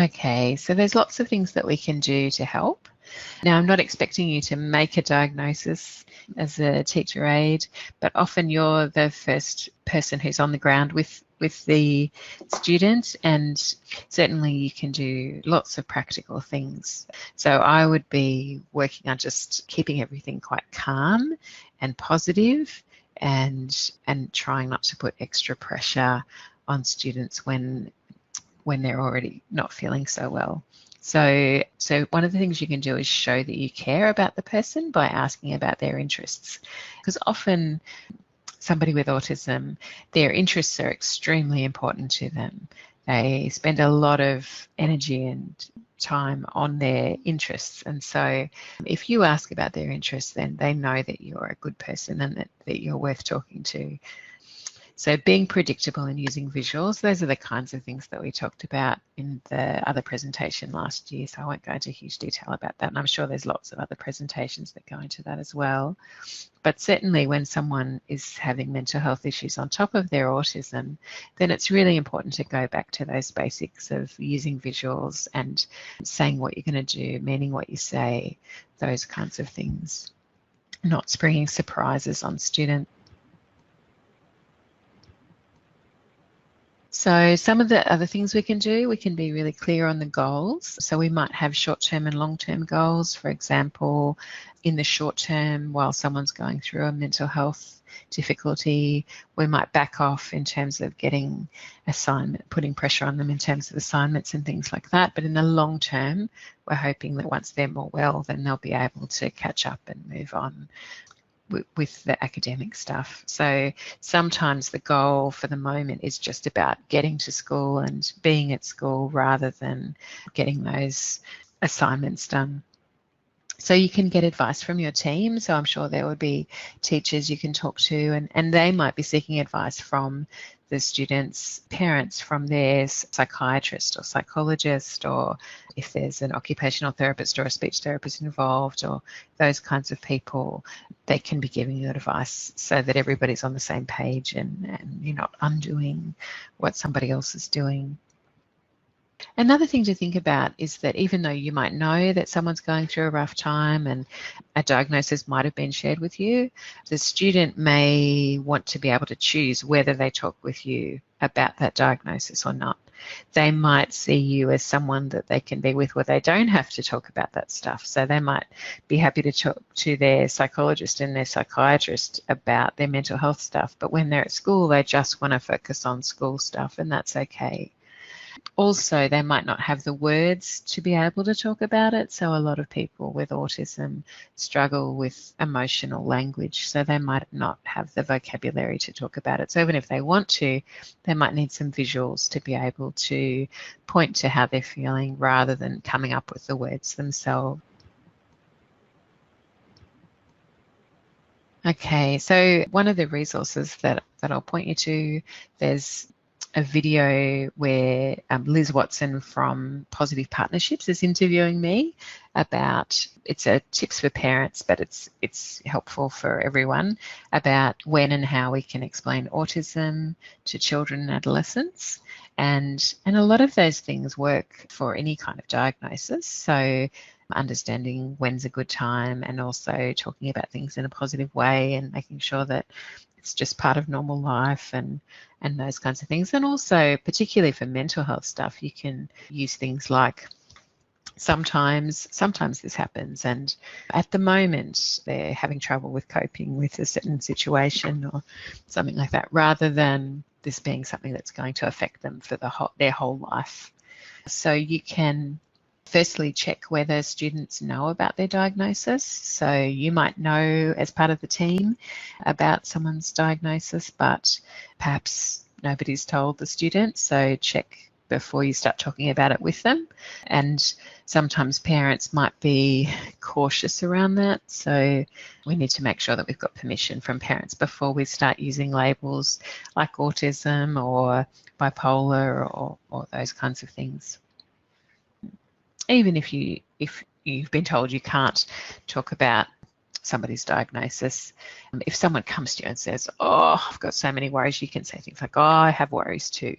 Okay, so there's lots of things that we can do to help. Now, I'm not expecting you to make a diagnosis as a teacher aide, but often you're the first person who's on the ground with the student, and certainly you can do lots of practical things. So I would be working on just keeping everything quite calm and positive, and trying not to put extra pressure on students when they're already not feeling so well. So one of the things you can do is show that you care about the person by asking about their interests. Because often somebody with autism, their interests are extremely important to them. They spend a lot of energy and time on their interests. And so if you ask about their interests, then they know that you're a good person and that you're worth talking to. So being predictable and using visuals, those are the kinds of things that we talked about in the other presentation last year. So I won't go into huge detail about that. And I'm sure there's lots of other presentations that go into that as well. But certainly when someone is having mental health issues on top of their autism, then it's really important to go back to those basics of using visuals and saying what you're going to do, meaning what you say, those kinds of things. Not springing surprises on students. So some of the other things we can do, we can be really clear on the goals. So we might have short-term and long-term goals. For example, in the short term, while someone's going through a mental health difficulty, we might back off in terms of getting putting pressure on them in terms of assignments and things like that. But in the long term, we're hoping that once they're more well, then they'll be able to catch up and move on with the academic stuff. So sometimes the goal for the moment is just about getting to school and being at school rather than getting those assignments done. So you can get advice from your team. So I'm sure there would be teachers you can talk to, and they might be seeking advice from the students' parents, from their psychiatrist or psychologist, or if there's an occupational therapist or a speech therapist involved, or those kinds of people, they can be giving you advice so that everybody's on the same page and you're not undoing what somebody else is doing. Another thing to think about is that even though you might know that someone's going through a rough time and a diagnosis might have been shared with you, the student may want to be able to choose whether they talk with you about that diagnosis or not. They might see you as someone that they can be with where they don't have to talk about that stuff. So they might be happy to talk to their psychologist and their psychiatrist about their mental health stuff, but when they're at school, they just want to focus on school stuff, and that's okay. Also, they might not have the words to be able to talk about it. So a lot of people with autism struggle with emotional language. So they might not have the vocabulary to talk about it. So even if they want to, they might need some visuals to be able to point to how they're feeling rather than coming up with the words themselves. Okay, so one of the resources that I'll point you to, there's a video where Liz Watson from Positive Partnerships is interviewing me about, it's a tips for parents, but it's helpful for everyone, about when and how we can explain autism to children and adolescents. And a lot of those things work for any kind of diagnosis. So understanding when's a good time, and also talking about things in a positive way and making sure that it's just part of normal life and those kinds of things. And also, particularly for mental health stuff, you can use things like sometimes this happens, and at the moment they're having trouble with coping with a certain situation or something like that, rather than this being something that's going to affect them for their whole life. So you can firstly check whether students know about their diagnosis. So you might know as part of the team about someone's diagnosis, but perhaps nobody's told the student. So check before you start talking about it with them. And sometimes parents might be cautious around that. So we need to make sure that we've got permission from parents before we start using labels like autism or bipolar or those kinds of things. Even if you've been told you can't talk about somebody's diagnosis, if someone comes to you and says, oh, I've got so many worries, you can say things like, oh, I have worries too.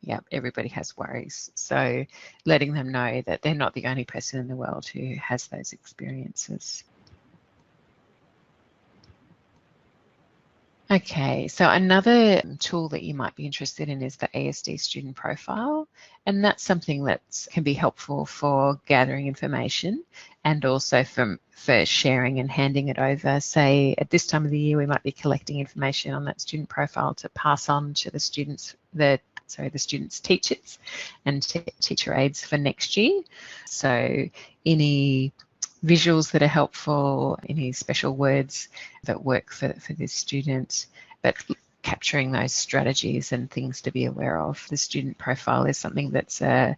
Yeah, everybody has worries. So letting them know that they're not the only person in the world who has those experiences. Okay, so another tool that you might be interested in is the ASD student profile, and that's something that can be helpful for gathering information and also for sharing and handing it over. Say at this time of the year, we might be collecting information on that student profile to pass on to the students, the students' teachers and teacher aides for next year. So any visuals that are helpful, any special words that work for this student, but capturing those strategies and things to be aware of. The student profile is something that's a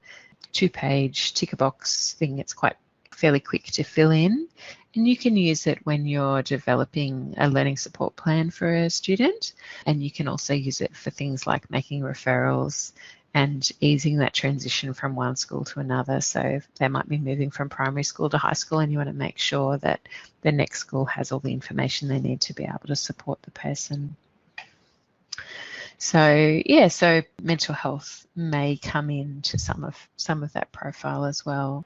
2-page tick a box thing. It's quite fairly quick to fill in, and you can use it when you're developing a learning support plan for a student, and you can also use it for things like making referrals and easing that transition from one school to another. So they might be moving from primary school to high school, and you want to make sure that the next school has all the information they need to be able to support the person. So yeah, so mental health may come into some of that profile as well.